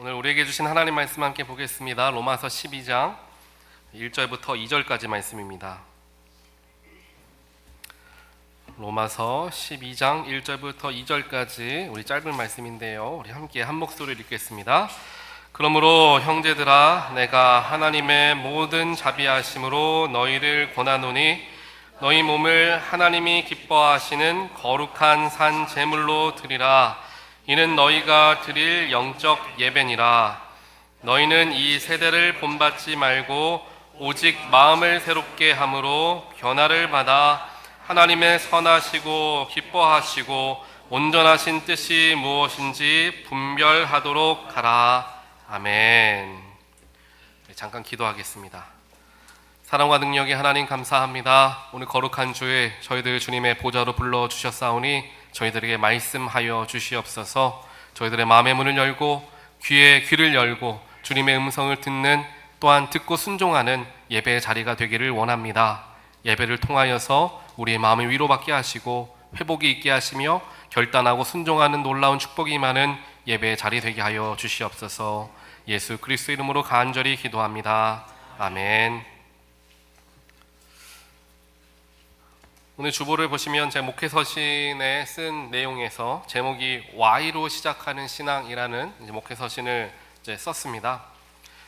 오늘 우리에게 주신 하나님 말씀 함께 보겠습니다. 로마서 12장 1절부터 2절까지 말씀입니다. 로마서 12장 1절부터 2절까지 우리 짧은 말씀인데요. 우리 함께 한 목소리를 읽겠습니다. 그러므로 형제들아, 내가 하나님의 모든 자비하심으로 너희를 권하노니 너희 몸을 하나님이 기뻐하시는 거룩한 산 제물로 드리라. 이는 너희가 드릴 영적 예배니라. 너희는 이 세대를 본받지 말고 오직 마음을 새롭게 함으로 변화를 받아 하나님의 선하시고 기뻐하시고 온전하신 뜻이 무엇인지 분별하도록 하라. 아멘. 잠깐 기도하겠습니다. 사랑과 능력의 하나님 감사합니다. 오늘 거룩한 주에 저희들 주님의 보좌로 불러주셨사오니 저희들에게 말씀하여 주시옵소서. 저희들의 마음의 문을 열고 귀의 귀를 열고 주님의 음성을 듣는, 또한 듣고 순종하는 예배의 자리가 되기를 원합니다. 예배를 통하여서 우리의 마음을 위로받게 하시고 회복이 있게 하시며 결단하고 순종하는 놀라운 축복이 임하는 예배의 자리 되게 하여 주시옵소서. 예수 그리스도 이름으로 간절히 기도합니다. 아멘. 오늘 주보를 보시면 제 목회서신에 쓴 내용에서 제목이 Y로 시작하는 신앙이라는 목회서신을 썼습니다.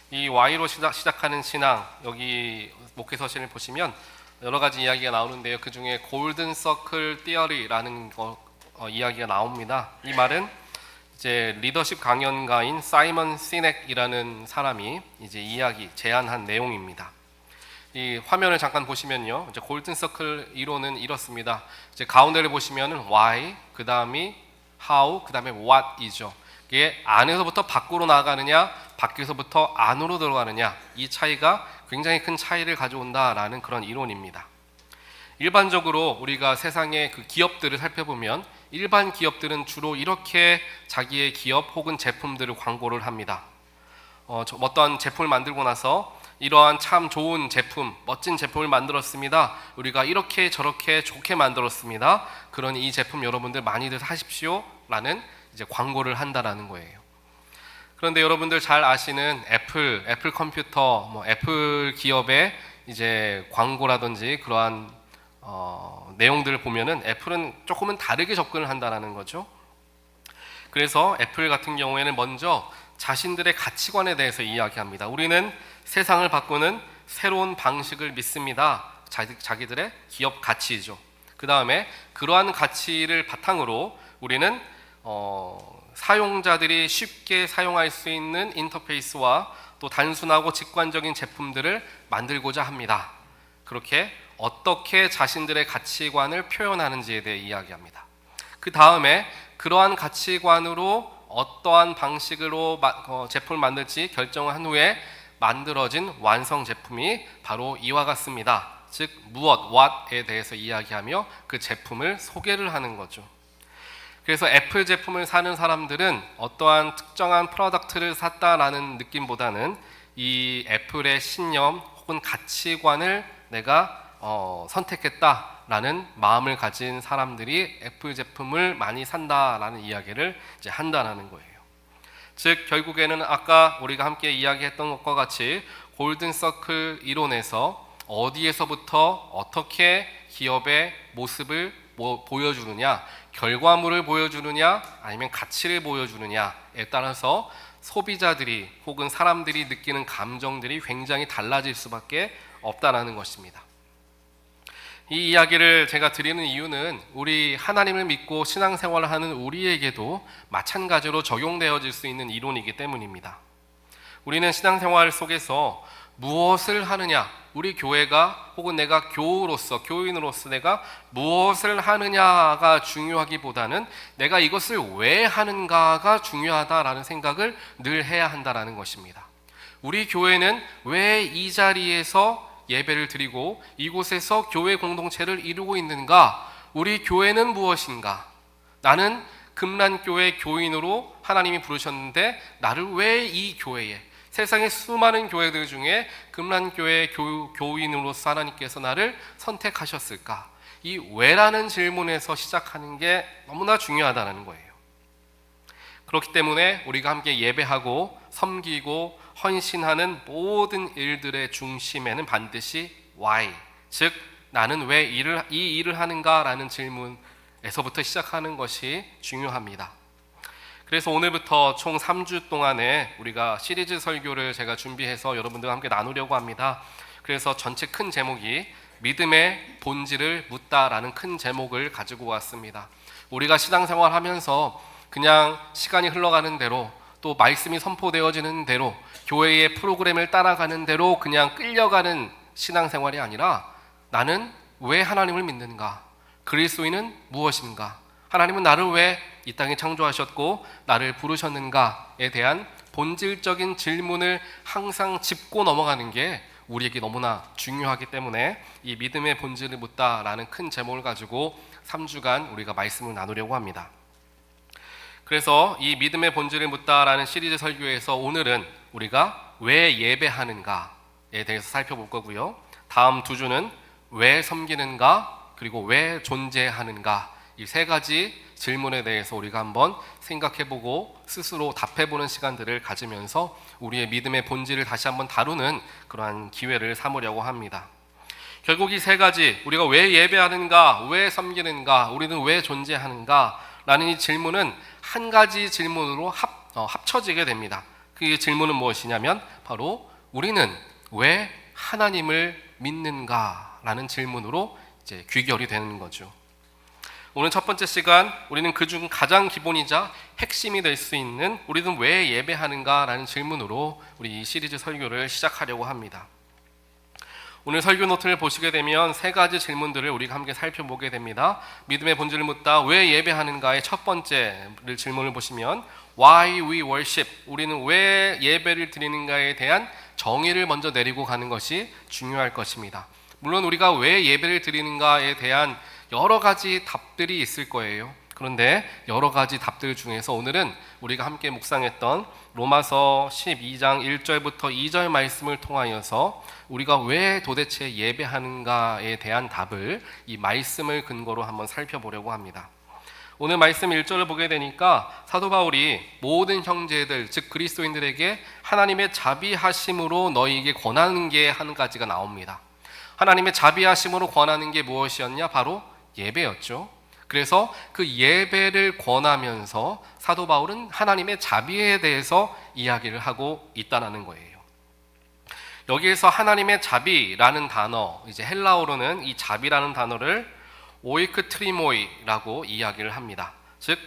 이 Y로 시작하는 신앙, 여기 목회서신을 보시면 여러 가지 이야기가 나오는데요. 그 중에 골든 서클 티어리라는 이야기가 나옵니다. 이 말은 이제 리더십 강연가인 사이먼 시넥이라는 사람이 이제 제안한 내용입니다. 이 화면을 잠깐 보시면요, 이제 골든 서클 이론은 이렇습니다. 이제 가운데를 보시면은 why, 그 다음이 how, 그 다음에 what이죠. 이게 안에서부터 밖으로 나가느냐, 밖에서부터 안으로 들어가느냐, 이 차이가 굉장히 큰 차이를 가져온다라는 그런 이론입니다. 일반적으로 우리가 세상의 그 기업들을 살펴보면 일반 기업들은 주로 이렇게 자기의 기업 혹은 제품들을 광고를 합니다. 어떤 제품을 만들고 나서 이러한 참 좋은 제품, 멋진 제품을 만들었습니다. 우리가 이렇게 저렇게 좋게 만들었습니다. 그러니 이 제품 여러분들 많이들 사십시오 라는 이제 광고를 한다라는 거예요. 그런데 여러분들 잘 아시는 애플 컴퓨터, 애플 기업의 이제 광고라든지 그러한 내용들을 보면은 애플은 조금은 다르게 접근을 한다라는 거죠. 그래서 애플 같은 경우에는 먼저 자신들의 가치관에 대해서 이야기합니다. 우리는 세상을 바꾸는 새로운 방식을 믿습니다. 자기들의 기업 가치죠. 그 다음에 그러한 가치를 바탕으로 우리는 사용자들이 쉽게 사용할 수 있는 인터페이스와 또 단순하고 직관적인 제품들을 만들고자 합니다. 그렇게 어떻게 자신들의 가치관을 표현하는지에 대해 이야기합니다. 그 다음에 그러한 가치관으로 어떠한 방식으로 제품을 만들지 결정을 한 후에 만들어진 완성 제품이 바로 이와 같습니다. 즉 무엇, what에 대해서 이야기하며 그 제품을 소개를 하는 거죠. 그래서 애플 제품을 사는 사람들은 어떠한 특정한 프로덕트를 샀다라는 느낌보다는 이 애플의 신념 혹은 가치관을 내가 선택했다라는 마음을 가진 사람들이 애플 제품을 많이 산다라는 이야기를 이제 한다라는 거예요. 즉 결국에는 아까 우리가 함께 이야기했던 것과 같이 골든 서클 이론에서 어디에서부터 어떻게 기업의 모습을 보여주느냐, 결과물을 보여주느냐 아니면 가치를 보여주느냐에 따라서 소비자들이 혹은 사람들이 느끼는 감정들이 굉장히 달라질 수밖에 없다라는 것입니다. 이 이야기를 제가 드리는 이유는 우리 하나님을 믿고 신앙생활을 하는 우리에게도 마찬가지로 적용되어질 수 있는 이론이기 때문입니다. 우리는 신앙생활 속에서 무엇을 하느냐, 우리 교회가 혹은 내가 교인으로서 내가 무엇을 하느냐가 중요하기보다는 내가 이것을 왜 하는가가 중요하다라는 생각을 늘 해야 한다라는 것입니다. 우리 교회는 왜 이 자리에서 예배를 드리고 이곳에서 교회 공동체를 이루고 있는가? 우리 교회는 무엇인가? 나는 금란교회 교인으로 하나님이 부르셨는데 나를 왜 이 교회에, 세상의 수많은 교회들 중에 금란교회 교인으로서 하나님께서 나를 선택하셨을까? 이 왜라는 질문에서 시작하는 게 너무나 중요하다는 거예요. 그렇기 때문에 우리가 함께 예배하고 섬기고 헌신하는 모든 일들의 중심에는 반드시 why, 즉 나는 왜 이 일을 하는가라는 질문에서부터 시작하는 것이 중요합니다. 그래서 오늘부터 총 3주 동안에 우리가 시리즈 설교를 제가 준비해서 여러분들과 함께 나누려고 합니다. 그래서 전체 큰 제목이 믿음의 본질을 묻다라는 큰 제목을 가지고 왔습니다. 우리가 신앙생활 하면서 그냥 시간이 흘러가는 대로 또 말씀이 선포되어지는 대로 교회의 프로그램을 따라가는 대로 그냥 끌려가는 신앙생활이 아니라 나는 왜 하나님을 믿는가? 그리스도인은 무엇인가? 하나님은 나를 왜 이 땅에 창조하셨고 나를 부르셨는가에 대한 본질적인 질문을 항상 짚고 넘어가는 게 우리에게 너무나 중요하기 때문에 이 믿음의 본질을 묻다라는 큰 제목을 가지고 3주간 우리가 말씀을 나누려고 합니다. 그래서 이 믿음의 본질을 묻다라는 시리즈 설교에서 오늘은 우리가 왜 예배하는가에 대해서 살펴볼 거고요. 다음 2주는 왜 섬기는가 그리고 왜 존재하는가, 이 3가지 질문에 대해서 우리가 한번 생각해보고 스스로 답해보는 시간들을 가지면서 우리의 믿음의 본질을 다시 한번 다루는 그러한 기회를 삼으려고 합니다. 결국 이 3가지, 우리가 왜 예배하는가, 왜 섬기는가, 우리는 왜 존재하는가 라는 이 질문은 한 가지 질문으로 합쳐지게 됩니다. 그 질문은 무엇이냐면 바로 우리는 왜 하나님을 믿는가 라는 질문으로 이제 귀결이 되는 거죠. 오늘 첫 번째 시간, 우리는 그중 가장 기본이자 핵심이 될 수 있는 우리는 왜 예배하는가 라는 질문으로 우리 이 시리즈 설교를 시작하려고 합니다. 오늘 설교 노트를 보시게 되면 3가지 질문들을 우리가 함께 살펴보게 됩니다. 믿음의 본질을 묻다 왜 예배하는가의 첫 번째 질문을 보시면 Why we worship, 우리는 왜 예배를 드리는가에 대한 정의를 먼저 내리고 가는 것이 중요할 것입니다. 물론 우리가 왜 예배를 드리는가에 대한 여러 가지 답들이 있을 거예요. 그런데 여러 가지 답들 중에서 오늘은 우리가 함께 묵상했던 로마서 12장 1절부터 2절 말씀을 통하여서 우리가 왜 도대체 예배하는가에 대한 답을 이 말씀을 근거로 한번 살펴보려고 합니다. 오늘 말씀 1절을 보게 되니까 사도 바울이 모든 형제들, 즉 그리스도인들에게 하나님의 자비하심으로 너희에게 권하는 게 한 가지가 나옵니다. 하나님의 자비하심으로 권하는 게 무엇이었냐? 바로 예배였죠. 그래서 그 예배를 권하면서 사도 바울은 하나님의 자비에 대해서 이야기를 하고 있다는 거예요. 여기에서 하나님의 자비라는 단어, 이제 헬라어로는 이 자비라는 단어를 오이크트리모이라고 이야기를 합니다. 즉,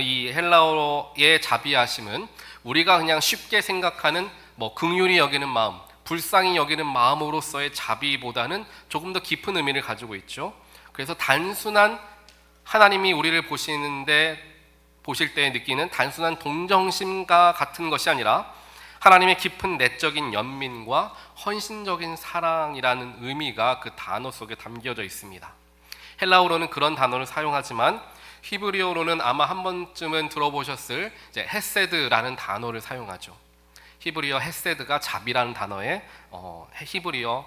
이 헬라어의 자비하심은 우리가 그냥 쉽게 생각하는 긍휼히 여기는 마음, 불쌍히 여기는 마음으로서의 자비보다는 조금 더 깊은 의미를 가지고 있죠. 그래서 단순한 하나님이 우리를 보실 때 느끼는 단순한 동정심과 같은 것이 아니라 하나님의 깊은 내적인 연민과 헌신적인 사랑이라는 의미가 그 단어 속에 담겨져 있습니다. 헬라어로는 그런 단어를 사용하지만 히브리어로는 아마 한 번쯤은 들어보셨을 이제 헤세드라는 단어를 사용하죠. 히브리어 헤세드가 자비라는 단어의 히브리어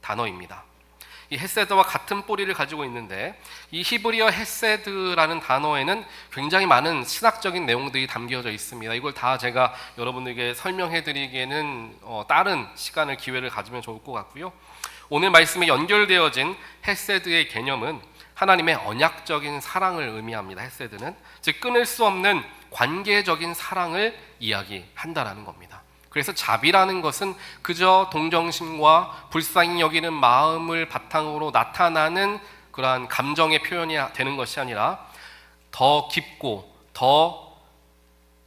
단어입니다. 이 헤세드와 같은 뿌리를 가지고 있는데 이 히브리어 헤세드라는 단어에는 굉장히 많은 신학적인 내용들이 담겨져 있습니다. 이걸 다 제가 여러분들에게 설명해 드리기에는 다른 시간을 기회를 가지면 좋을 것 같고요. 오늘 말씀에 연결되어진 헤세드의 개념은 하나님의 언약적인 사랑을 의미합니다. 헤세드는 즉 끊을 수 없는 관계적인 사랑을 이야기한다라는 겁니다. 그래서 자비라는 것은 그저 동정심과 불쌍히 여기는 마음을 바탕으로 나타나는 그러한 감정의 표현이 되는 것이 아니라 더 깊고 더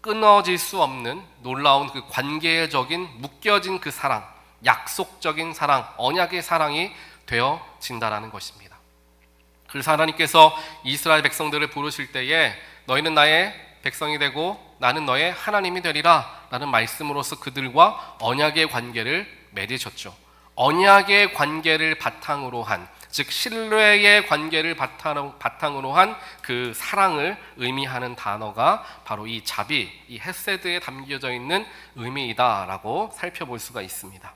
끊어질 수 없는 놀라운 그 관계적인 묶여진 그 사랑, 약속적인 사랑, 언약의 사랑이 되어진다라는 것입니다. 그래서 하나님께서 이스라엘 백성들을 부르실 때에 너희는 나의 백성이 되고 나는 너의 하나님이 되리라 라는 말씀으로서 그들과 언약의 관계를 맺으셨죠. 언약의 관계를 바탕으로 한, 즉 신뢰의 관계를 바탕으로 한 그 사랑을 의미하는 단어가 바로 이 자비, 이 헤세드에 담겨져 있는 의미이다라고 살펴볼 수가 있습니다.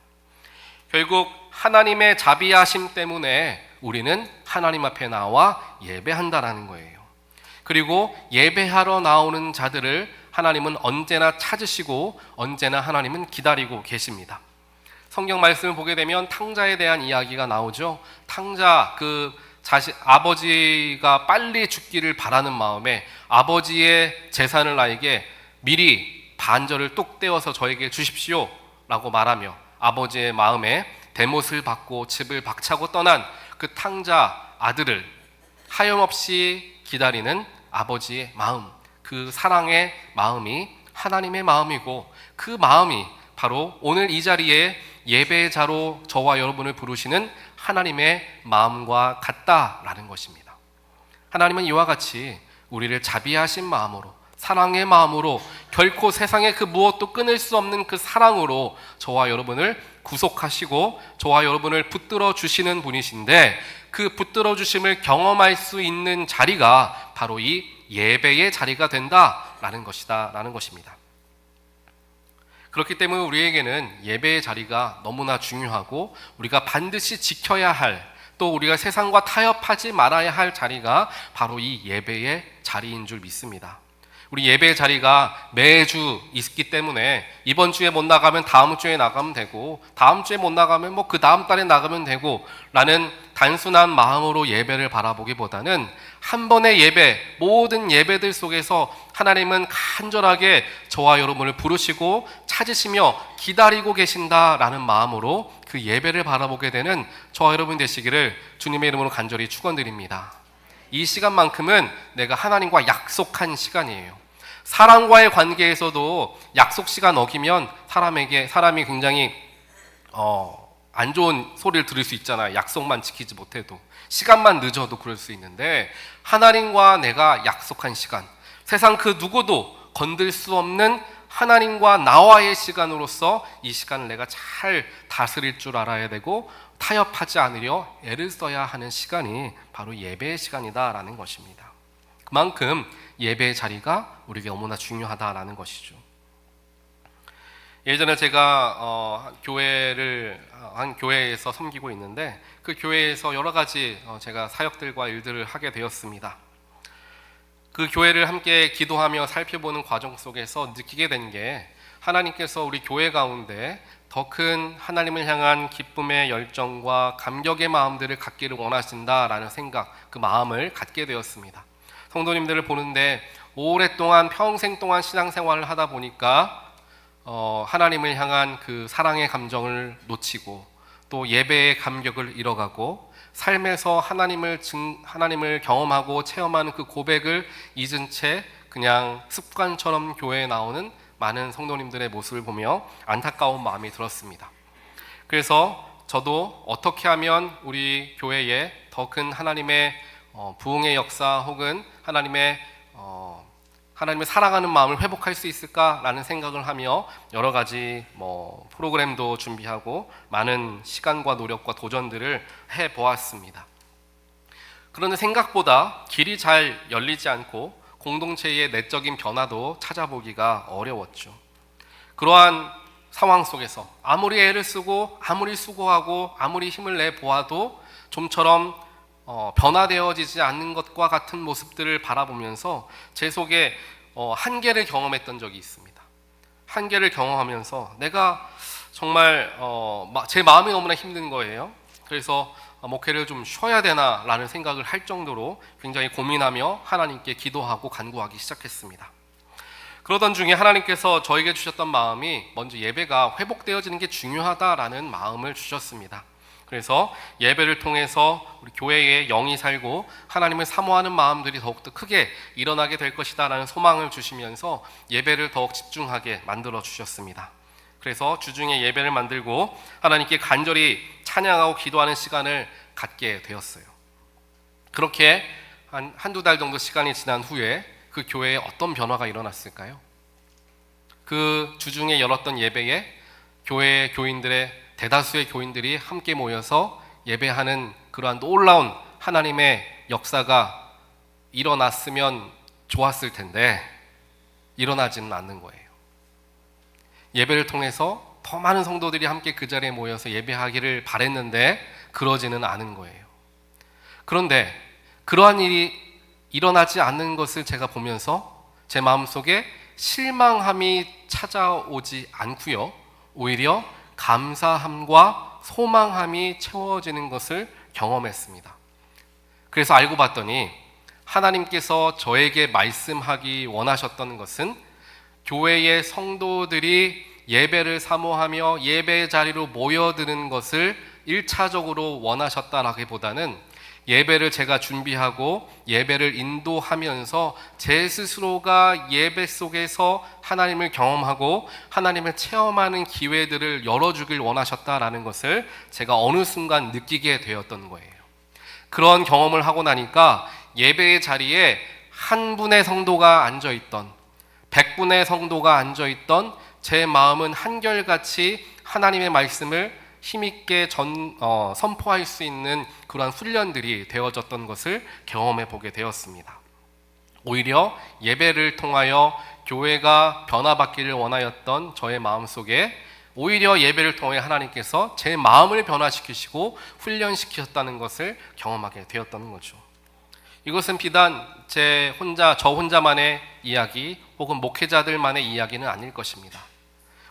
결국 하나님의 자비하심 때문에 우리는 하나님 앞에 나와 예배한다라는 거예요. 그리고 예배하러 나오는 자들을 하나님은 언제나 찾으시고 언제나 하나님은 기다리고 계십니다. 성경 말씀을 보게 되면 탕자에 대한 이야기가 나오죠. 탕자, 아버지가 빨리 죽기를 바라는 마음에 아버지의 재산을 나에게 미리 반절을 뚝 떼어서 저에게 주십시오 라고 말하며 아버지의 마음에 대못을 받고 집을 박차고 떠난 그 탕자 아들을 하염없이 기다리는 아버지의 마음, 그 사랑의 마음이 하나님의 마음이고, 그 마음이 바로 오늘 이 자리에 예배자로 저와 여러분을 부르시는 하나님의 마음과 같다라는 것입니다. 하나님은 이와 같이 우리를 자비하신 마음으로, 사랑의 마음으로, 결코 세상의 그 무엇도 끊을 수 없는 그 사랑으로 저와 여러분을 구속하시고 저와 여러분을 붙들어 주시는 분이신데, 그 붙들어 주심을 경험할 수 있는 자리가 바로 이 예배의 자리가 된다라는 것입니다. 그렇기 때문에 우리에게는 예배의 자리가 너무나 중요하고 우리가 반드시 지켜야 할, 또 우리가 세상과 타협하지 말아야 할 자리가 바로 이 예배의 자리인 줄 믿습니다. 우리 예배의 자리가 매주 있기 때문에 이번 주에 못 나가면 다음 주에 나가면 되고, 다음 주에 못 나가면 그 다음 달에 나가면 되고 라는 단순한 마음으로 예배를 바라보기보다는 한 번의 예배, 모든 예배들 속에서 하나님은 간절하게 저와 여러분을 부르시고 찾으시며 기다리고 계신다라는 마음으로 그 예배를 바라보게 되는 저와 여러분 되시기를 주님의 이름으로 간절히 축원드립니다. 이 시간만큼은 내가 하나님과 약속한 시간이에요. 사람과의 관계에서도 약속 시간 어기면 사람이 굉장히 안 좋은 소리를 들을 수 있잖아요. 약속만 지키지 못해도, 시간만 늦어도 그럴 수 있는데, 하나님과 내가 약속한 시간, 세상 그 누구도 건들 수 없는 하나님과 나와의 시간으로서 이 시간을 내가 잘 다스릴 줄 알아야 되고, 타협하지 않으려 애를 써야 하는 시간이 바로 예배의 시간이다라는 것입니다. 그만큼 예배의 자리가 우리에게 너무나 중요하다라는 것이죠. 예전에 제가 한 교회에서 섬기고 있는데, 그 교회에서 여러 가지 제가 사역들과 일들을 하게 되었습니다. 그 교회를 함께 기도하며 살펴보는 과정 속에서 느끼게 된 게, 하나님께서 우리 교회 가운데 더 큰 하나님을 향한 기쁨의 열정과 감격의 마음들을 갖기를 원하신다라는 생각, 그 마음을 갖게 되었습니다. 성도님들을 보는데 오랫동안 평생 동안 신앙생활을 하다 보니까 하나님을 향한 그 사랑의 감정을 놓치고 또 예배의 감격을 잃어가고 삶에서 하나님을 경험하고 체험하는 그 고백을 잊은 채 그냥 습관처럼 교회에 나오는 많은 성도님들의 모습을 보며 안타까운 마음이 들었습니다. 그래서 저도 어떻게 하면 우리 교회에 더 큰 하나님의 부흥의 역사 혹은 하나님을 사랑하는 마음을 회복할 수 있을까라는 생각을 하며 여러 가지 프로그램도 준비하고 많은 시간과 노력과 도전들을 해보았습니다. 그런데 생각보다 길이 잘 열리지 않고 공동체의 내적인 변화도 찾아보기가 어려웠죠. 그러한 상황 속에서 아무리 애를 쓰고 아무리 수고하고 아무리 힘을 내보아도 좀처럼 변화되어지지 않는 것과 같은 모습들을 바라보면서 제 속에 한계를 경험했던 적이 있습니다. 한계를 경험하면서 내가 정말 제 마음이 너무나 힘든 거예요. 그래서 목회를 좀 쉬어야 되나 라는 생각을 할 정도로 굉장히 고민하며 하나님께 기도하고 간구하기 시작했습니다. 그러던 중에 하나님께서 저에게 주셨던 마음이 먼저 예배가 회복되어지는 게 중요하다라는 마음을 주셨습니다. 그래서 예배를 통해서 우리 교회에 영이 살고 하나님을 사모하는 마음들이 더욱더 크게 일어나게 될 것이다 라는 소망을 주시면서 예배를 더욱 집중하게 만들어 주셨습니다. 그래서 주중에 예배를 만들고 하나님께 간절히 찬양하고 기도하는 시간을 갖게 되었어요. 그렇게 한두 달 정도 시간이 지난 후에 그 교회에 어떤 변화가 일어났을까요? 그 주중에 열었던 예배에 교회 교인들의 대다수의 교인들이 함께 모여서 예배하는 그러한 놀라운 하나님의 역사가 일어났으면 좋았을 텐데 일어나지는 않는 거예요. 예배를 통해서 더 많은 성도들이 함께 그 자리에 모여서 예배하기를 바랬는데 그러지는 않은 거예요. 그런데 그러한 일이 일어나지 않는 것을 제가 보면서 제 마음속에 실망함이 찾아오지 않고요, 오히려 감사함과 소망함이 채워지는 것을 경험했습니다. 그래서 알고 봤더니 하나님께서 저에게 말씀하기 원하셨던 것은 교회의 성도들이 예배를 사모하며 예배 자리로 모여드는 것을 1차적으로 원하셨다라기보다는 예배를 제가 준비하고 예배를 인도하면서 제 스스로가 예배 속에서 하나님을 경험하고 하나님을 체험하는 기회들을 열어주길 원하셨다라는 것을 제가 어느 순간 느끼게 되었던 거예요. 그런 경험을 하고 나니까 예배의 자리에 한 분의 성도가 앉아있던, 100분의 성도가 앉아있던 제 마음은 한결같이 하나님의 말씀을 힘있게 선포할 수 있는 그러한 훈련들이 되어졌던 것을 경험해 보게 되었습니다. 오히려 예배를 통하여 교회가 변화받기를 원하였던 저의 마음속에 오히려 예배를 통해 하나님께서 제 마음을 변화시키시고 훈련시키셨다는 것을 경험하게 되었던 거죠. 이것은 비단 저 혼자만의 이야기 혹은 목회자들만의 이야기는 아닐 것입니다.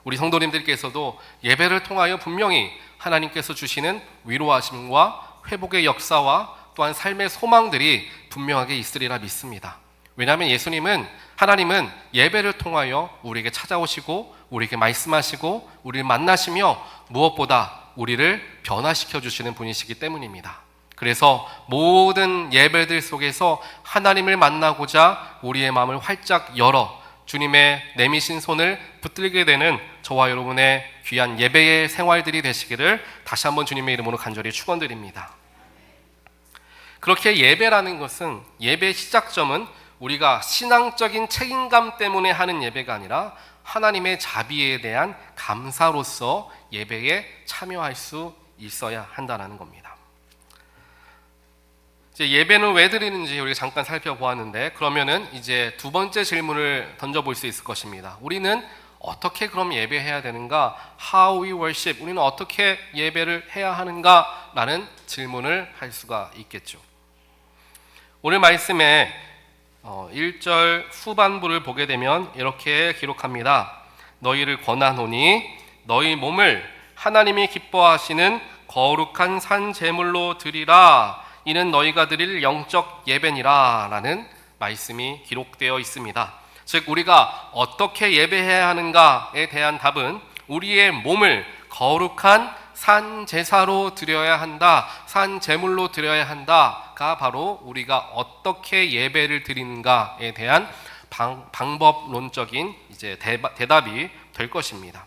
우리 성도님들께서도 예배를 통하여 분명히 하나님께서 주시는 위로하심과 회복의 역사와 또한 삶의 소망들이 분명하게 있으리라 믿습니다. 왜냐하면 하나님은 예배를 통하여 우리에게 찾아오시고 우리에게 말씀하시고 우리를 만나시며 무엇보다 우리를 변화시켜 주시는 분이시기 때문입니다. 그래서 모든 예배들 속에서 하나님을 만나고자 우리의 마음을 활짝 열어 주님의 내미신 손을 붙들게 되는 저와 여러분의 귀한 예배의 생활들이 되시기를 다시 한번 주님의 이름으로 간절히 축원드립니다. 그렇게 예배라는 것은, 예배의 시작점은 우리가 신앙적인 책임감 때문에 하는 예배가 아니라 하나님의 자비에 대한 감사로서 예배에 참여할 수 있어야 한다는 겁니다. 이제 예배는 왜 드리는지 우리가 잠깐 살펴보았는데, 그러면은 이제 두 번째 질문을 던져볼 수 있을 것입니다. 우리는 어떻게 그럼 예배해야 되는가? How we worship. 우리는 어떻게 예배를 해야 하는가? 라는 질문을 할 수가 있겠죠. 오늘 말씀에 1절 후반부를 보게 되면 이렇게 기록합니다. 너희를 권하노니 너희 몸을 하나님이 기뻐하시는 거룩한 산 제물로 드리라. 이는 너희가 드릴 영적 예배니라 라는 말씀이 기록되어 있습니다. 즉 우리가 어떻게 예배해야 하는가에 대한 답은 우리의 몸을 거룩한 산 제사로 드려야 한다, 산 제물로 드려야 한다가 바로 우리가 어떻게 예배를 드리는가에 대한 방법론적인 이제 대답이 될 것입니다.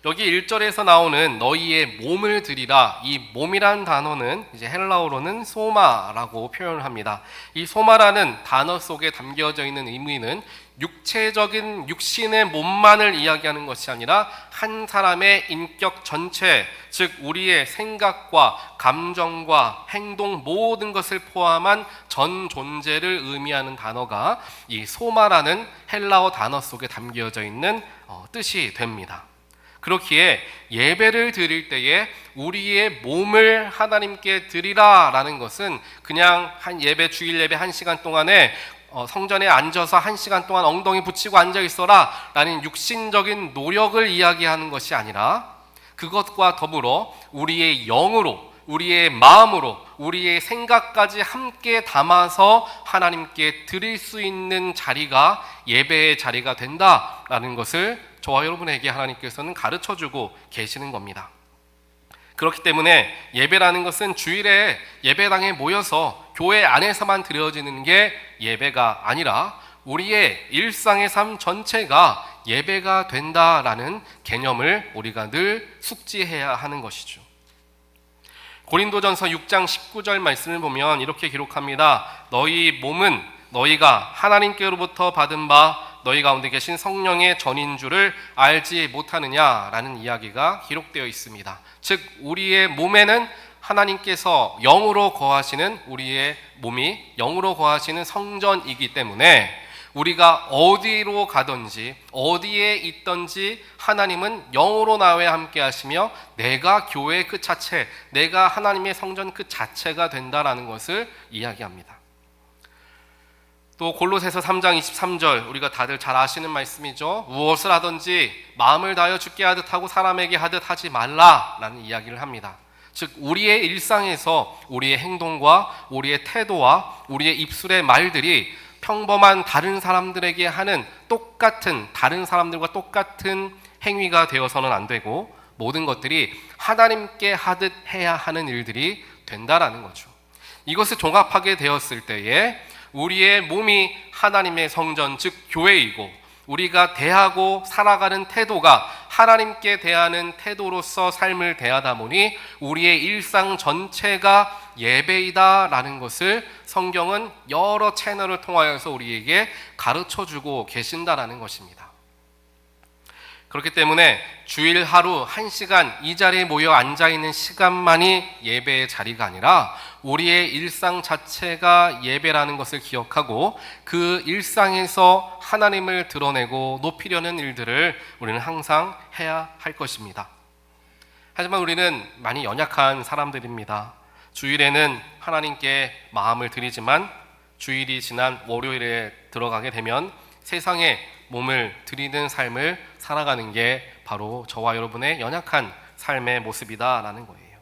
여기 1절에서 나오는 너희의 몸을 드리라, 이 몸이란 단어는 이제 헬라어로는 소마라고 표현을 합니다. 이 소마라는 단어 속에 담겨져 있는 의미는 육체적인 육신의 몸만을 이야기하는 것이 아니라 한 사람의 인격 전체, 즉 우리의 생각과 감정과 행동 모든 것을 포함한 전 존재를 의미하는 단어가 이 소마라는 헬라어 단어 속에 담겨져 있는 뜻이 됩니다. 그렇기에 예배를 드릴 때에 우리의 몸을 하나님께 드리라 라는 것은 그냥 주일 예배 1시간 동안에 성전에 앉아서 1시간 동안 엉덩이 붙이고 앉아 있어라 라는 육신적인 노력을 이야기하는 것이 아니라 그것과 더불어 우리의 영으로, 우리의 마음으로, 우리의 생각까지 함께 담아서 하나님께 드릴 수 있는 자리가 예배의 자리가 된다라는 것을 저와 여러분에게 하나님께서는 가르쳐주고 계시는 겁니다. 그렇기 때문에 예배라는 것은 주일에 예배당에 모여서 교회 안에서만 드려지는 게 예배가 아니라 우리의 일상의 삶 전체가 예배가 된다라는 개념을 우리가 늘 숙지해야 하는 것이죠. 고린도전서 6장 19절 말씀을 보면 이렇게 기록합니다. 너희 몸은 너희가 하나님께로부터 받은 바 너희 가운데 계신 성령의 전인 줄을 알지 못하느냐라는 이야기가 기록되어 있습니다. 즉 우리의 몸에는 하나님께서 영으로 거하시는, 우리의 몸이 영으로 거하시는 성전이기 때문에 우리가 어디로 가든지 어디에 있든지 하나님은 영으로 나와 함께 하시며 내가 교회 그 자체, 내가 하나님의 성전 그 자체가 된다라는 것을 이야기합니다. 또 골로새서 3장 23절, 우리가 다들 잘 아시는 말씀이죠. 무엇을 하든지 마음을 다하여 주께 하듯 하고 사람에게 하듯 하지 말라라는 이야기를 합니다. 즉 우리의 일상에서 우리의 행동과 우리의 태도와 우리의 입술의 말들이 평범한 다른 사람들에게 하는 다른 사람들과 똑같은 행위가 되어서는 안 되고, 모든 것들이 하나님께 하듯 해야 하는 일들이 된다라는 거죠. 이것을 종합하게 되었을 때에 우리의 몸이 하나님의 성전, 즉 교회이고, 우리가 대하고 살아가는 태도가 하나님께 대하는 태도로서 삶을 대하다 보니 우리의 일상 전체가 예배이다라는 것을 성경은 여러 채널을 통하여서 우리에게 가르쳐주고 계신다라는 것입니다. 그렇기 때문에 주일 하루 1시간 이 자리에 모여 앉아있는 시간만이 예배의 자리가 아니라 우리의 일상 자체가 예배라는 것을 기억하고 그 일상에서 하나님을 드러내고 높이려는 일들을 우리는 항상 해야 할 것입니다. 하지만 우리는 많이 연약한 사람들입니다. 주일에는 하나님께 마음을 드리지만 주일이 지난 월요일에 들어가게 되면 세상에 몸을 드리는 삶을 살아가는 게 바로 저와 여러분의 연약한 삶의 모습이다라는 거예요.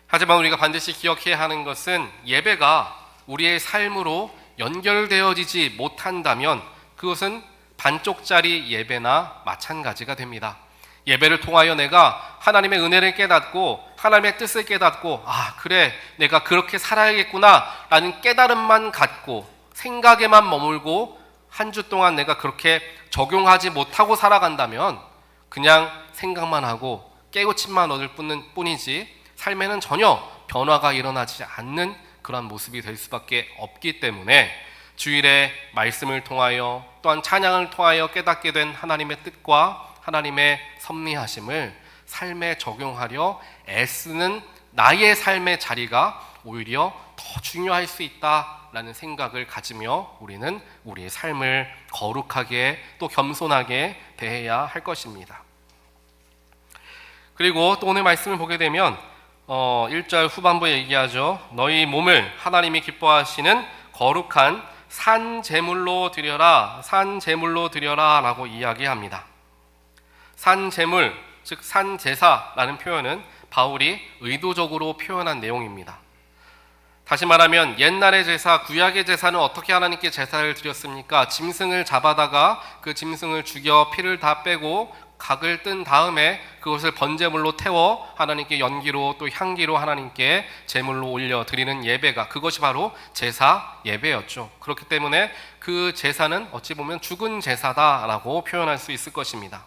하지만 우리가 반드시 기억해야 하는 것은 예배가 우리의 삶으로 연결되어지지 못한다면 그것은 반쪽짜리 예배나 마찬가지가 됩니다. 예배를 통하여 내가 하나님의 은혜를 깨닫고 하나님의 뜻을 깨닫고, 그래 내가 그렇게 살아야겠구나 라는 깨달음만 갖고 생각에만 머물고 한 주 동안 내가 그렇게 적용하지 못하고 살아간다면 그냥 생각만 하고 깨우침만 얻을 뿐이지 삶에는 전혀 변화가 일어나지 않는 그런 모습이 될 수밖에 없기 때문에 주일에 말씀을 통하여 또한 찬양을 통하여 깨닫게 된 하나님의 뜻과 하나님의 섭리하심을 삶에 적용하려 애쓰는 나의 삶의 자리가 오히려 더 중요할 수 있다라는 생각을 가지며 우리는 우리의 삶을 거룩하게 또 겸손하게 대해야 할 것입니다. 그리고 또 오늘 말씀을 보게 되면 1절 후반부에 얘기하죠. 너희 몸을 하나님이 기뻐하시는 거룩한 산 제물로 드려라, 산 제물로 드려라 라고 이야기합니다. 산 제물, 즉 산 제사라는 표현은 바울이 의도적으로 표현한 내용입니다. 다시 말하면 옛날의 제사, 구약의 제사는 어떻게 하나님께 제사를 드렸습니까? 짐승을 잡아다가 그 짐승을 죽여 피를 다 빼고 각을 뜬 다음에 그것을 번제물로 태워 하나님께 연기로 또 향기로 하나님께 제물로 올려 드리는 예배가, 그것이 바로 제사 예배였죠. 그렇기 때문에 그 제사는 어찌 보면 죽은 제사다라고 표현할 수 있을 것입니다.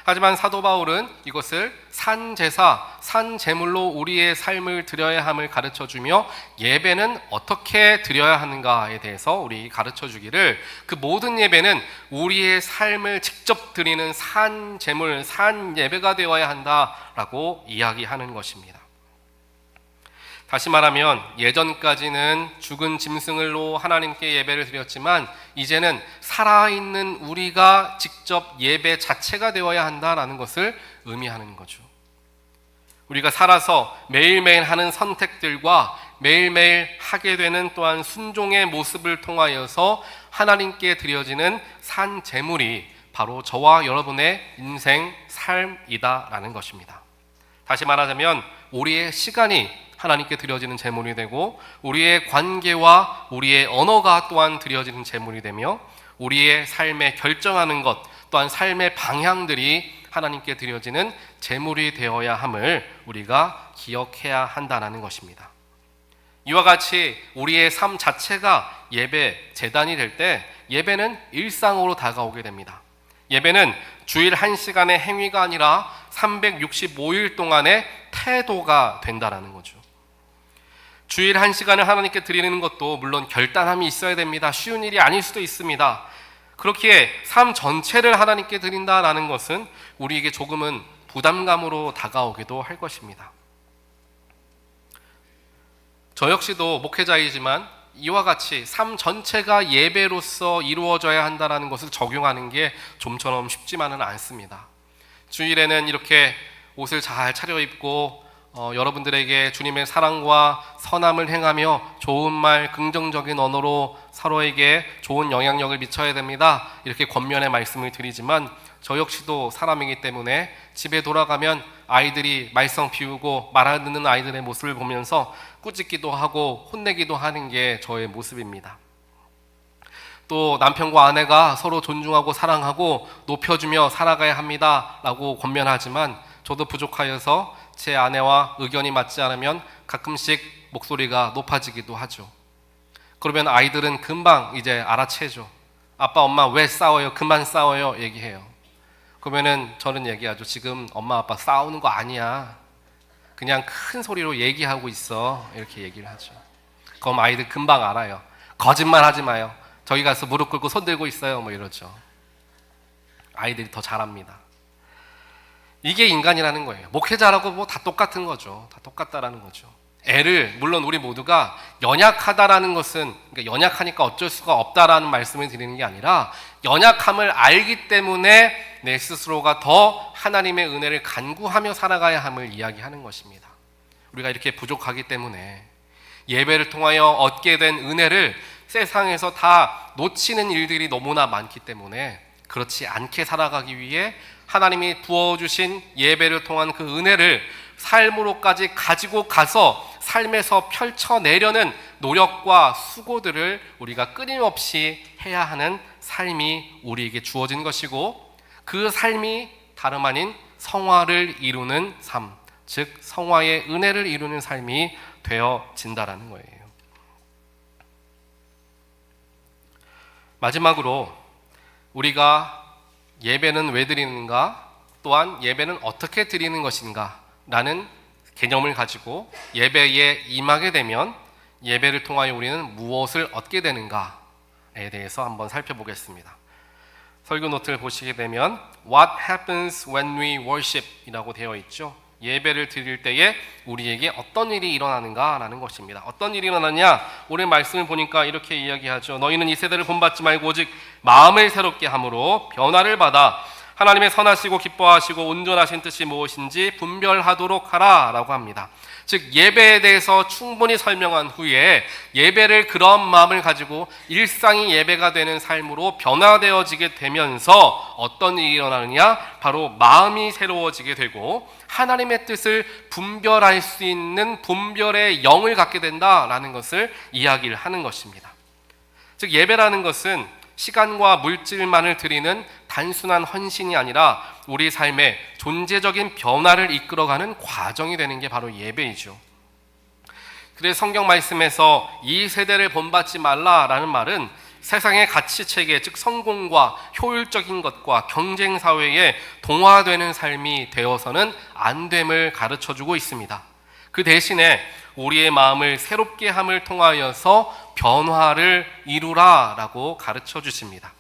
하지만 사도 바울은 이것을 산 제사, 산 제물로 우리의 삶을 드려야 함을 가르쳐주며 예배는 어떻게 드려야 하는가에 대해서 우리 가르쳐주기를, 그 모든 예배는 우리의 삶을 직접 드리는 산 제물, 산 예배가 되어야 한다라고 이야기하는 것입니다. 다시 말하면 예전까지는 죽은 짐승을로 하나님께 예배를 드렸지만 이제는 살아있는 우리가 직접 예배 자체가 되어야 한다라는 것을 의미하는 거죠. 우리가 살아서 매일매일 하는 선택들과 매일매일 하게 되는 또한 순종의 모습을 통하여서 하나님께 드려지는 산 제물이 바로 저와 여러분의 인생 삶이다라는 것입니다. 다시 말하자면 우리의 시간이 하나님께 드려지는 제물이 되고 우리의 관계와 우리의 언어가 또한 드려지는 제물이 되며 우리의 삶에 결정하는 것 또한 삶의 방향들이 하나님께 드려지는 제물이 되어야 함을 우리가 기억해야 한다는 것입니다. 이와 같이 우리의 삶 자체가 예배, 제단이 될 때 예배는 일상으로 다가오게 됩니다. 예배는 주일 1시간의 행위가 아니라 365일 동안의 태도가 된다는 거죠. 주일 1시간을 하나님께 드리는 것도 물론 결단함이 있어야 됩니다. 쉬운 일이 아닐 수도 있습니다. 그렇기에 삶 전체를 하나님께 드린다라는 것은 우리에게 조금은 부담감으로 다가오기도 할 것입니다. 저 역시도 목회자이지만 이와 같이 삶 전체가 예배로서 이루어져야 한다는 것을 적용하는 게 좀처럼 쉽지만은 않습니다. 주일에는 이렇게 옷을 잘 차려입고 여러분들에게 주님의 사랑과 선함을 행하며 좋은 말, 긍정적인 언어로 서로에게 좋은 영향력을 미쳐야 됩니다. 이렇게 권면의 말씀을 드리지만 저 역시도 사람이기 때문에 집에 돌아가면 아이들이 말썽 피우고 말 안 듣는 아이들의 모습을 보면서 꾸짖기도 하고 혼내기도 하는 게 저의 모습입니다. 또 남편과 아내가 서로 존중하고 사랑하고 높여주며 살아가야 합니다 라고 권면하지만 저도 부족하여서 제 아내와 의견이 맞지 않으면 가끔씩 목소리가 높아지기도 하죠. 그러면 아이들은 금방 이제 알아채죠. 아빠 엄마 왜 싸워요? 그만 싸워요 얘기해요. 그러면은 저는 얘기하죠. 지금 엄마 아빠 싸우는 거 아니야. 그냥 큰 소리로 얘기하고 있어. 이렇게 얘기를 하죠. 그럼 아이들 금방 알아요. 거짓말 하지 마요. 저기 가서 무릎 꿇고 손 들고 있어요. 뭐 이러죠. 아이들이 더 잘합니다. 이게 인간이라는 거예요. 목회자라고 뭐 다 똑같은 거죠. 다 똑같다라는 거죠. 애를 물론 우리 모두가 연약하다라는 것은 그러니까 연약하니까 어쩔 수가 없다라는 말씀을 드리는 게 아니라 연약함을 알기 때문에 내 스스로가 더 하나님의 은혜를 간구하며 살아가야 함을 이야기하는 것입니다. 우리가 이렇게 부족하기 때문에 예배를 통하여 얻게 된 은혜를 세상에서 다 놓치는 일들이 너무나 많기 때문에 그렇지 않게 살아가기 위해 하나님이 부어주신 예배를 통한 그 은혜를 삶으로까지 가지고 가서 삶에서 펼쳐내려는 노력과 수고들을 우리가 끊임없이 해야 하는 삶이 우리에게 주어진 것이고 그 삶이 다름 아닌 성화를 이루는 삶, 즉 성화의 은혜를 이루는 삶이 되어진다라는 거예요. 마지막으로 우리가 예배는 왜 드리는가? 또한 예배는 어떻게 드리는 것인가? 라는 개념을 가지고 예배에 임하게 되면 예배를 통하여 우리는 무엇을 얻게 되는가에 대해서 한번 살펴보겠습니다. 설교 노트를 보시게 되면 What happens when we worship? 이라고 되어 있죠. 예배를 드릴 때에 우리에게 어떤 일이 일어나는가라는 것입니다. 어떤 일이 일어나냐? 오늘 말씀을 보니까 이렇게 이야기하죠. 너희는 이 세대를 본받지 말고 오직 마음을 새롭게 함으로 변화를 받아 하나님의 선하시고 기뻐하시고 온전하신 뜻이 무엇인지 분별하도록 하라 라고 합니다. 즉 예배에 대해서 충분히 설명한 후에 예배를 그런 마음을 가지고 일상이 예배가 되는 삶으로 변화되어지게 되면서 어떤 일이 일어나느냐? 바로 마음이 새로워지게 되고 하나님의 뜻을 분별할 수 있는 분별의 영을 갖게 된다라는 것을 이야기를 하는 것입니다. 즉 예배라는 것은 시간과 물질만을 드리는 단순한 헌신이 아니라 우리 삶의 존재적인 변화를 이끌어가는 과정이 되는 게 바로 예배이죠. 그래서 성경 말씀에서 이 세대를 본받지 말라라는 말은 세상의 가치체계, 즉 성공과 효율적인 것과 경쟁사회에 동화되는 삶이 되어서는 안 됨을 가르쳐주고 있습니다. 그 대신에 우리의 마음을 새롭게 함을 통하여서 변화를 이루라라고 가르쳐 주십니다.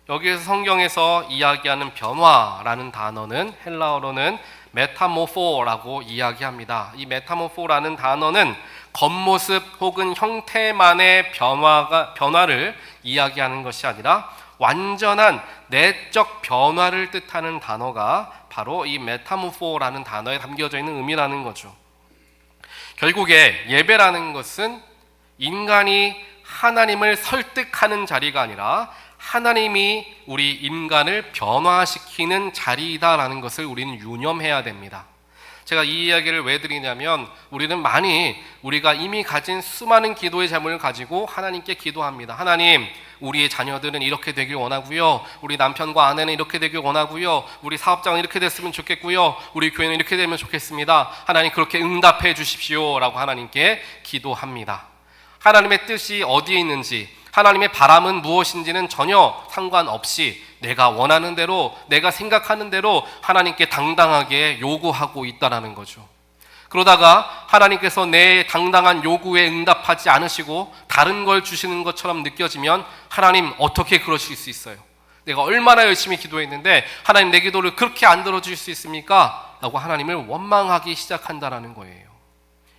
여기에서 성경에서 이야기하는 변화라는 단어는 헬라어로는 메타모포라고 이야기합니다. 이 메타모포라는 단어는 겉모습 혹은 형태만의 변화를 이야기하는 것이 아니라 완전한 내적 변화를 뜻하는 단어가 바로 이 메타모포라는 단어에 담겨져 있는 의미라는 거죠. 결국에 예배라는 것은 인간이 하나님을 설득하는 자리가 아니라 하나님이 우리 인간을 변화시키는 자리이다라는 것을 우리는 유념해야 됩니다. 제가 이 이야기를 왜 드리냐면 우리는 많이 우리가 이미 가진 수많은 기도의 제목을 가지고 하나님께 기도합니다. 하나님, 우리의 자녀들은 이렇게 되길 원하고요. 우리 남편과 아내는 이렇게 되길 원하고요. 우리 사업장은 이렇게 됐으면 좋겠고요. 우리 교회는 이렇게 되면 좋겠습니다. 하나님 그렇게 응답해 주십시오 라고 하나님께 기도합니다. 하나님의 뜻이 어디에 있는지 하나님의 바람은 무엇인지는 전혀 상관없이 내가 원하는 대로 내가 생각하는 대로 하나님께 당당하게 요구하고 있다는 거죠. 그러다가 하나님께서 내 당당한 요구에 응답하지 않으시고 다른 걸 주시는 것처럼 느껴지면 하나님 어떻게 그러실 수 있어요? 내가 얼마나 열심히 기도했는데 하나님 내 기도를 그렇게 안 들어줄 수 있습니까? 라고 하나님을 원망하기 시작한다는 거예요.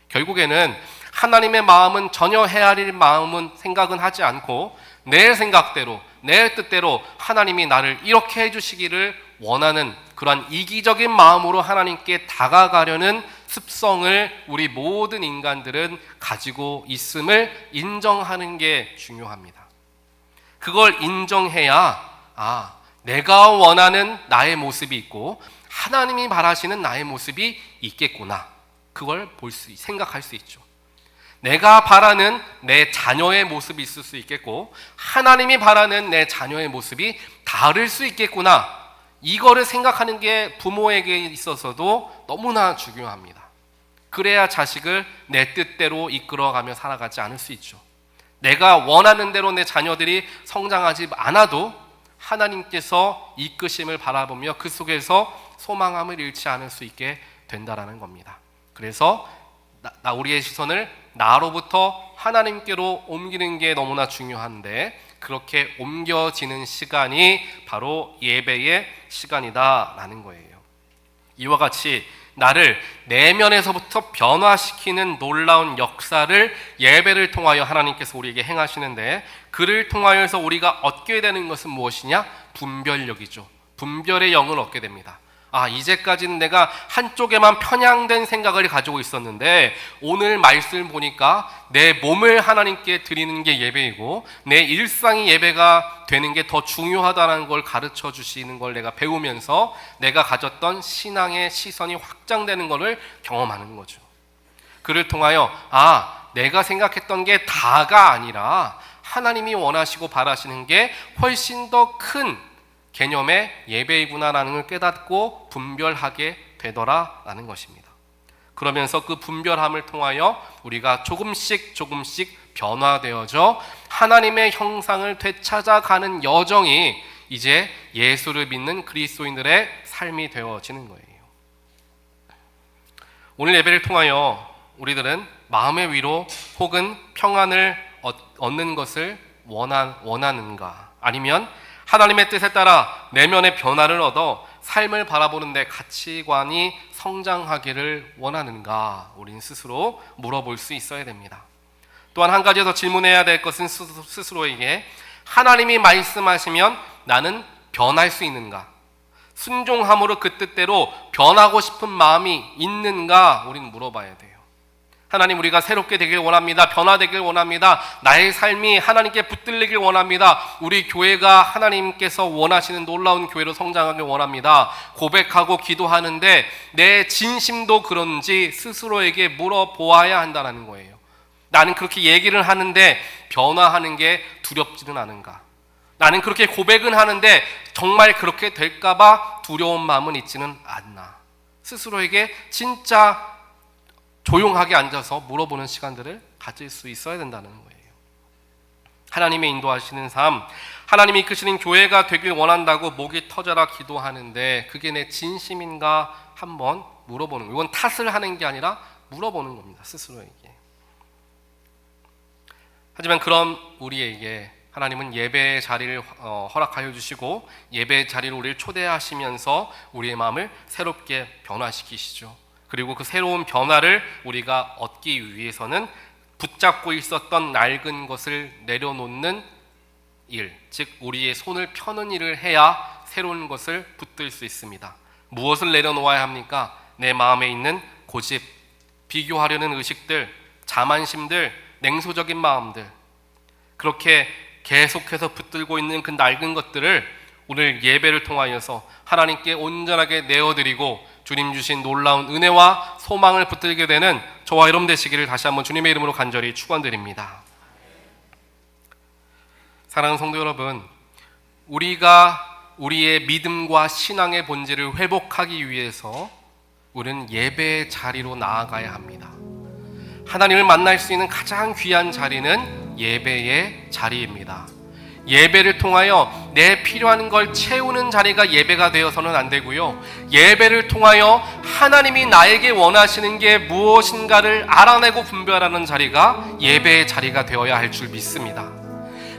결국에는 하나님의 마음은 전혀 헤아릴 마음은 생각은 하지 않고 내 생각대로 내 뜻대로 하나님이 나를 이렇게 해주시기를 원하는 그러한 이기적인 마음으로 하나님께 다가가려는 습성을 우리 모든 인간들은 가지고 있음을 인정하는 게 중요합니다. 그걸 인정해야 내가 원하는 나의 모습이 있고 하나님이 바라시는 나의 모습이 있겠구나, 그걸 생각할 수 있죠. 내가 바라는 내 자녀의 모습이 있을 수 있겠고 하나님이 바라는 내 자녀의 모습이 다를 수 있겠구나, 이거를 생각하는 게 부모에게 있어서도 너무나 중요합니다. 그래야 자식을 내 뜻대로 이끌어가며 살아가지 않을 수 있죠. 내가 원하는 대로 내 자녀들이 성장하지 않아도 하나님께서 이끄심을 바라보며 그 속에서 소망함을 잃지 않을 수 있게 된다라는 겁니다. 그래서 우리의 시선을 나로부터 하나님께로 옮기는 게 너무나 중요한데, 그렇게 옮겨지는 시간이 바로 예배의 시간이다라는 거예요. 이와 같이 나를 내면에서부터 변화시키는 놀라운 역사를 예배를 통하여 하나님께서 우리에게 행하시는데, 그를 통하여서 우리가 얻게 되는 것은 무엇이냐? 분별력이죠. 분별의 영을 얻게 됩니다. 이제까지는 내가 한쪽에만 편향된 생각을 가지고 있었는데 오늘 말씀을 보니까 내 몸을 하나님께 드리는 게 예배이고 내 일상이 예배가 되는 게 더 중요하다는 걸 가르쳐 주시는 걸 내가 배우면서 내가 가졌던 신앙의 시선이 확장되는 것을 경험하는 거죠. 그를 통하여 내가 생각했던 게 다가 아니라 하나님이 원하시고 바라시는 게 훨씬 더 큰 개념의 예배이구나라는 걸 깨닫고 분별하게 되더라라는 것입니다. 그러면서 그 분별함을 통하여 우리가 조금씩 변화되어져 하나님의 형상을 되찾아가는 여정이 이제 예수를 믿는 그리스도인들의 삶이 되어지는 거예요. 오늘 예배를 통하여 우리들은 마음의 위로 혹은 평안을 얻는 것을 원하는가, 아니면 하나님의 뜻에 따라 내면의 변화를 얻어 삶을 바라보는 데 가치관이 성장하기를 원하는가, 우린 스스로 물어볼 수 있어야 됩니다. 또한 한 가지 더 질문해야 될 것은 스스로에게 하나님이 말씀하시면 나는 변할 수 있는가, 순종함으로 그 뜻대로 변하고 싶은 마음이 있는가, 우리는 물어봐야 돼요. 하나님, 우리가 새롭게 되길 원합니다. 변화되길 원합니다. 나의 삶이 하나님께 붙들리길 원합니다. 우리 교회가 하나님께서 원하시는 놀라운 교회로 성장하길 원합니다. 고백하고 기도하는데 내 진심도 그런지 스스로에게 물어보아야 한다는 거예요. 나는 그렇게 얘기를 하는데 변화하는 게 두렵지는 않은가? 나는 그렇게 고백은 하는데 정말 그렇게 될까봐 두려운 마음은 있지는 않나? 스스로에게 진짜 조용하게 앉아서 물어보는 시간들을 가질 수 있어야 된다는 거예요. 하나님의 인도하시는 삶, 하나님이 이끄시는 교회가 되길 원한다고 목이 터져라 기도하는데 그게 내 진심인가 한번 물어보는 거예요. 이건 탓을 하는 게 아니라 물어보는 겁니다, 스스로에게. 하지만 그런 우리에게 하나님은 예배의 자리를 허락하여 주시고 예배의 자리로 우리를 초대하시면서 우리의 마음을 새롭게 변화시키시죠. 그리고 그 새로운 변화를 우리가 얻기 위해서는 붙잡고 있었던 낡은 것을 내려놓는 일, 즉 우리의 손을 펴는 일을 해야 새로운 것을 붙들 수 있습니다. 무엇을 내려놓아야 합니까? 내 마음에 있는 고집, 비교하려는 의식들, 자만심들, 냉소적인 마음들, 그렇게 계속해서 붙들고 있는 그 낡은 것들을 오늘 예배를 통하여서 하나님께 온전하게 내어드리고 주님 주신 놀라운 은혜와 소망을 붙들게 되는 저와 여러분 되시기를 다시 한번 주님의 이름으로 간절히 축원드립니다. 사랑하는 성도 여러분, 우리가 우리의 믿음과 신앙의 본질을 회복하기 위해서 우리는 예배의 자리로 나아가야 합니다. 하나님을 만날 수 있는 가장 귀한 자리는 예배의 자리입니다. 예배를 통하여 내 필요한 걸 채우는 자리가 예배가 되어서는 안 되고요, 예배를 통하여 하나님이 나에게 원하시는 게 무엇인가를 알아내고 분별하는 자리가 예배의 자리가 되어야 할 줄 믿습니다.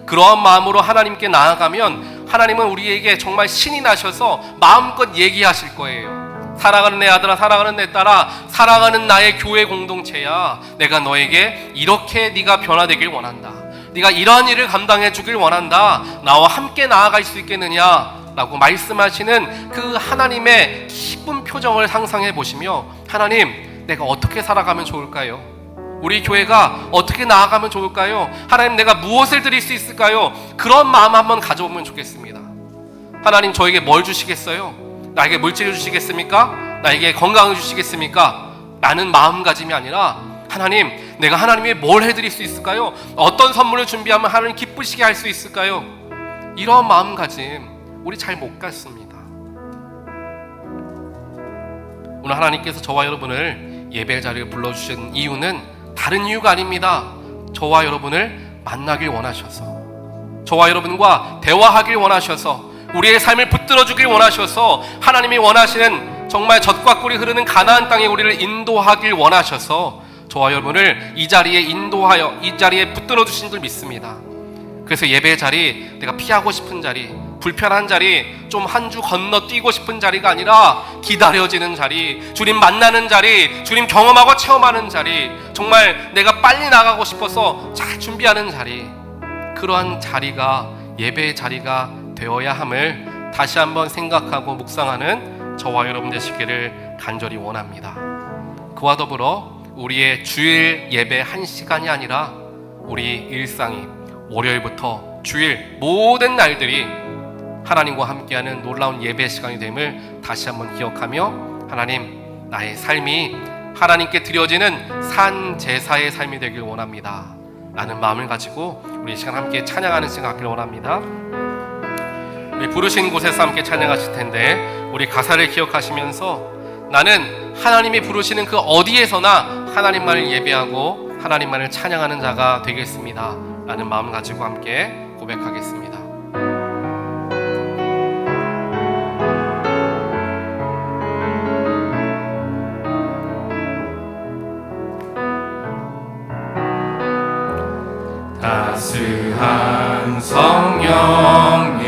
그러한 마음으로 하나님께 나아가면 하나님은 우리에게 정말 신이 나셔서 마음껏 얘기하실 거예요. 사랑하는 내 아들아, 사랑하는 내 딸아, 사랑하는 나의 교회 공동체야, 내가 너에게 이렇게 네가 변화되길 원한다. 네가 이러한 일을 감당해 주길 원한다. 나와 함께 나아갈 수 있겠느냐 라고 말씀하시는 그 하나님의 기쁜 표정을 상상해 보시며, 하나님, 내가 어떻게 살아가면 좋을까요? 우리 교회가 어떻게 나아가면 좋을까요? 하나님, 내가 무엇을 드릴 수 있을까요? 그런 마음 한번 가져보면 좋겠습니다. 하나님, 저에게 뭘 주시겠어요? 나에게 물질을 주시겠습니까? 나에게 건강을 주시겠습니까? 라는 마음가짐이 아니라, 하나님, 내가 하나님께 뭘 해드릴 수 있을까요? 어떤 선물을 준비하면 하나님 기쁘시게 할 수 있을까요? 이런 마음가짐 우리 잘 못 갖습니다. 오늘 하나님께서 저와 여러분을 예배 자리에 불러주신 이유는 다른 이유가 아닙니다. 저와 여러분을 만나길 원하셔서, 저와 여러분과 대화하길 원하셔서, 우리의 삶을 붙들어주길 원하셔서, 하나님이 원하시는 정말 젖과 꿀이 흐르는 가나안 땅에 우리를 인도하길 원하셔서 저와 여러분을 이 자리에 인도하여 이 자리에 붙들어 주신 줄 믿습니다. 그래서 예배의 자리, 내가 피하고 싶은 자리, 불편한 자리, 좀 한 주 건너뛰고 싶은 자리가 아니라 기다려지는 자리, 주님 만나는 자리, 주님 경험하고 체험하는 자리, 정말 내가 빨리 나가고 싶어서 잘 준비하는 자리, 그러한 자리가 예배의 자리가 되어야 함을 다시 한번 생각하고 묵상하는 저와 여러분 되시기를 간절히 원합니다. 그와 더불어 우리의 주일 예배 1시간이 아니라 우리 일상이 월요일부터 주일 모든 날들이 하나님과 함께하는 놀라운 예배 시간이 됨을 다시 한번 기억하며, 하나님, 나의 삶이 하나님께 드려지는 산 제사의 삶이 되길 원합니다 라는 마음을 가지고 우리 이 시간 함께 찬양하는 시간 갖기를 원합니다. 우리 부르신 곳에서 함께 찬양하실 텐데, 우리 가사를 기억하시면서 나는 하나님이 부르시는 그 어디에서나 하나님만을 예배하고 하나님만을 찬양하는 자가 되겠습니다 라는 마음을 가지고 함께 고백하겠습니다. 따스한 성령님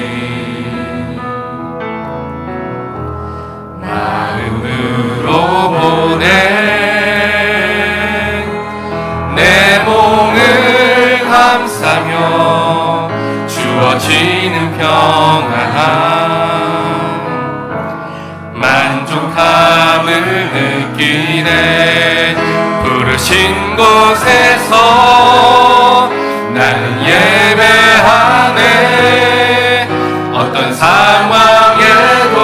마음으로 보내 내 몸을 감싸며 주어지는 평안함 만족함을 느끼네. 부르신 곳에서 나는 예배하네. 어떤 상황에도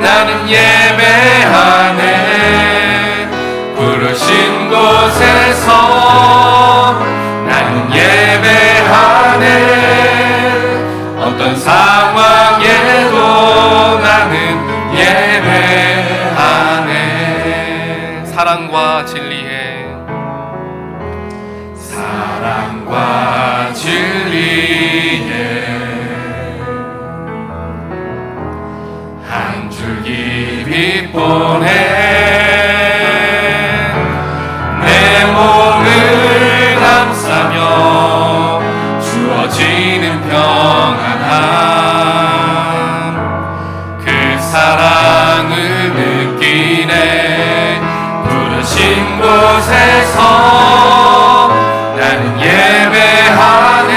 나는 예배하네. 부르신 곳에서 나는 예배하네. 어떤 상황에도 나는 예배하네. 사랑과 진리에 사랑과 진리에 한 줄기 빛 보내 내 몸을 감싸며 주어지는 평안함 그 사랑을 느끼네. 부르신 곳에서 나는 예배하네.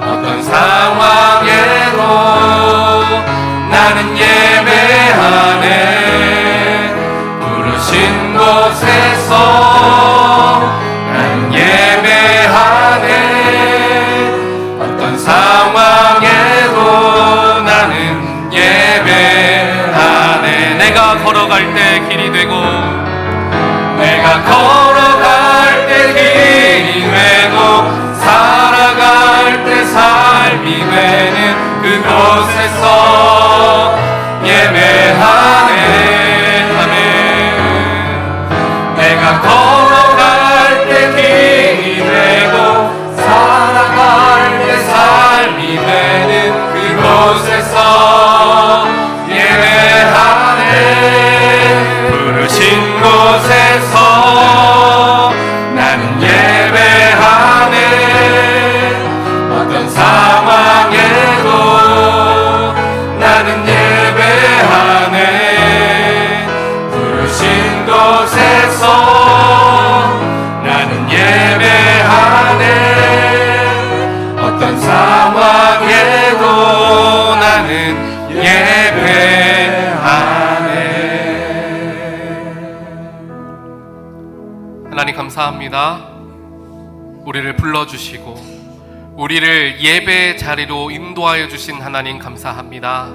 어떤 상황에도 나는 예배하네. 부르신 곳에서 나는 예배하네. 어떤 상황에도 나는 예배하네. 내가 걸어갈 때 길이 되고 내가 걸어갈 때 길이 되고 살아갈 때 삶이 되는 그곳에서 예배하네. 아멘. 내가 걸어갈 때 길이 되고 살아갈 때 삶이 되는 그곳에서 예배하네. 부르신 곳에서 나는 예배하네. 어떤 상황에도 나는 예배하네. 부르신 곳에서 나는 예배하네. 어떤 상황에도 나는 감사합니다. 우리를 불러주시고 우리를 예배의 자리로 인도하여 주신 하나님 감사합니다.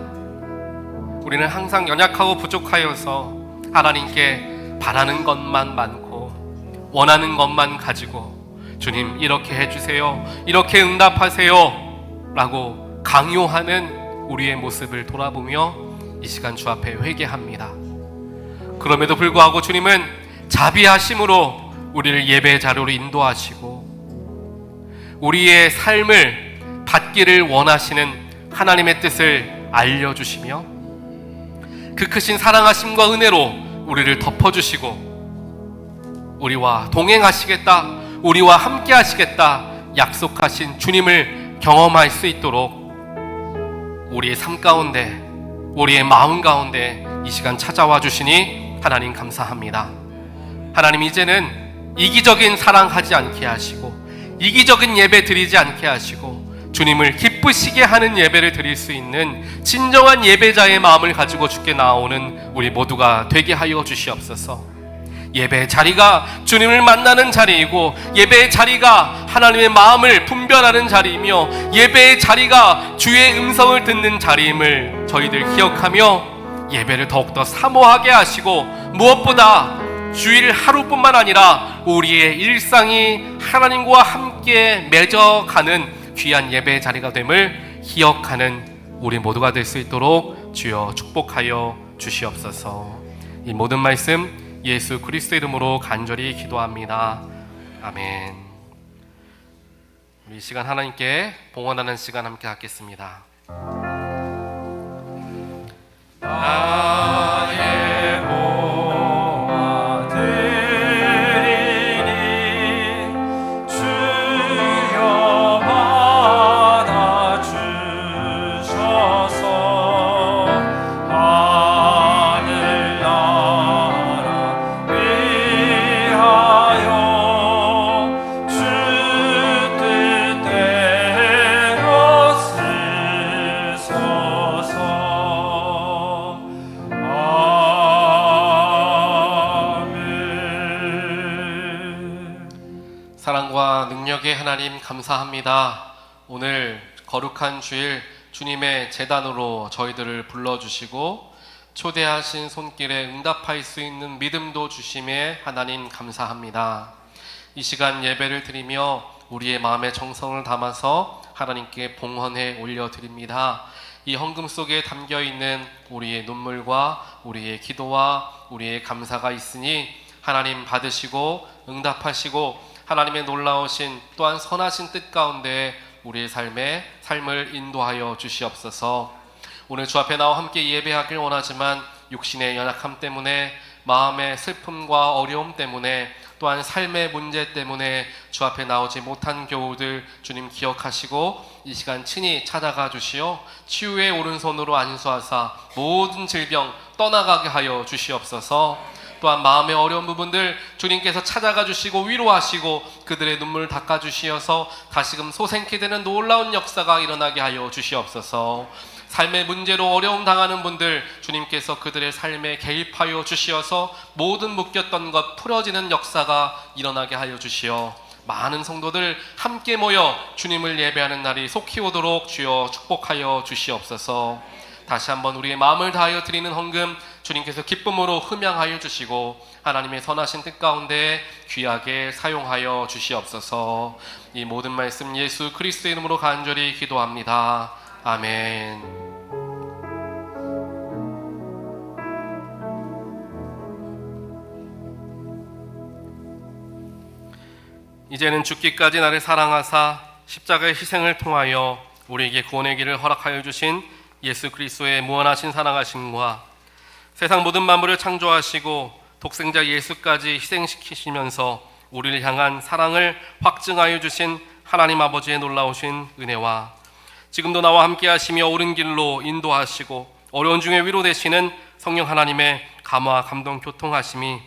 우리는 항상 연약하고 부족하여서 하나님께 바라는 것만 많고 원하는 것만 가지고 주님 이렇게 해주세요, 이렇게 응답하세요 라고 강요하는 우리의 모습을 돌아보며 이 시간 주 앞에 회개합니다. 그럼에도 불구하고 주님은 자비하심으로 우리를 예배의 자리로 인도하시고 우리의 삶을 받기를 원하시는 하나님의 뜻을 알려주시며 그 크신 사랑하심과 은혜로 우리를 덮어주시고 우리와 동행하시겠다, 우리와 함께 하시겠다 약속하신 주님을 경험할 수 있도록 우리의 삶 가운데, 우리의 마음 가운데 이 시간 찾아와 주시니 하나님 감사합니다. 하나님, 이제는 이기적인 사랑하지 않게 하시고 이기적인 예배 드리지 않게 하시고 주님을 기쁘시게 하는 예배를 드릴 수 있는 진정한 예배자의 마음을 가지고 주께 나오는 우리 모두가 되게 하여 주시옵소서. 예배의 자리가 주님을 만나는 자리이고 예배의 자리가 하나님의 마음을 분별하는 자리이며 예배의 자리가 주의 음성을 듣는 자리임을 저희들 기억하며 예배를 더욱더 사모하게 하시고 무엇보다 주일 하루뿐만 아니라 우리의 일상이 하나님과 함께 맺어가는 귀한 예배의 자리가 됨을 기억하는 우리 모두가 될 수 있도록 주여 축복하여 주시옵소서. 이 모든 말씀 예수 그리스도 이름으로 간절히 기도합니다. 아멘. 이 시간 하나님께 봉헌하는 시간 함께 갖겠습니다. 나의 봉헌 드리니 주여 받아 주셔서 하늘나라 위하여 주 뜻대로 쓰소서. 사랑과 능력의 하나님 감사합니다. 오늘 거룩한 주일 주님의 제단으로 저희들을 불러주시고 초대하신 손길에 응답할 수 있는 믿음도 주심에 하나님 감사합니다. 이 시간 예배를 드리며 우리의 마음의 정성을 담아서 하나님께 봉헌해 올려드립니다. 이 헌금 속에 담겨있는 우리의 눈물과 우리의 기도와 우리의 감사가 있으니 하나님 받으시고 응답하시고 하나님의 놀라우신 또한 선하신 뜻 가운데 우리의 삶을 인도하여 주시옵소서. 오늘 주 앞에 나와 함께 예배하길 원하지만 육신의 연약함 때문에 마음의 슬픔과 어려움 때문에 또한 삶의 문제 때문에 주 앞에 나오지 못한 교우들 주님 기억하시고 이 시간 친히 찾아가 주시어 치유의 오른손으로 안수하사 모든 질병 떠나가게 하여 주시옵소서. 또한 마음의 어려운 부분들 주님께서 찾아가 주시고 위로하시고 그들의 눈물을 닦아 주시어서 다시금 솟행케 되는 놀라운 역사가 일어나게 하여 주시옵소서. 삶의 문제로 어려움 당하는 분들 주님께서 그들의 삶에 개입하여 주시어서 모든 묶였던 것 풀어지는 역사가 일어나게 하여 주시어 많은 성도들 함께 모여 주님을 예배하는 날이 속히 오도록 주여 축복하여 주시옵소서. 다시 한번 우리의 마음을 다하여 드리는 헌금 주님께서 기쁨으로 흠양하여 주시고 하나님의 선하신 뜻 가운데 귀하게 사용하여 주시옵소서. 이 모든 말씀 예수 그리스도의 이름으로 간절히 기도합니다. 아멘. 이제는 죽기까지 나를 사랑하사 십자가의 희생을 통하여 우리에게 구원의 길을 허락하여 주신 예수 그리스도의 무한하신 사랑하심과 세상 모든 만물을 창조하시고 독생자 예수까지 희생시키시면서 우리를 향한 사랑을 확증하여 주신 하나님 아버지의 놀라우신 은혜와 지금도 나와 함께 하시며 옳은 길로 인도하시고 어려운 중에 위로 되시는 성령 하나님의 감화 감동 교통하심이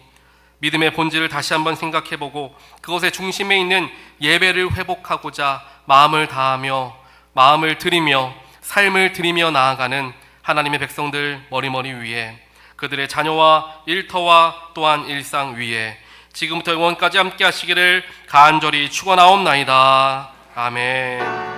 믿음의 본질을 다시 한번 생각해보고 그것의 중심에 있는 예배를 회복하고자 마음을 다하며 마음을 드리며 삶을 드리며 나아가는 하나님의 백성들 머리머리 위에 그들의 자녀와 일터와 또한 일상 위에 지금부터 영원까지 함께 하시기를 간절히 축원하옵나이다. 아멘.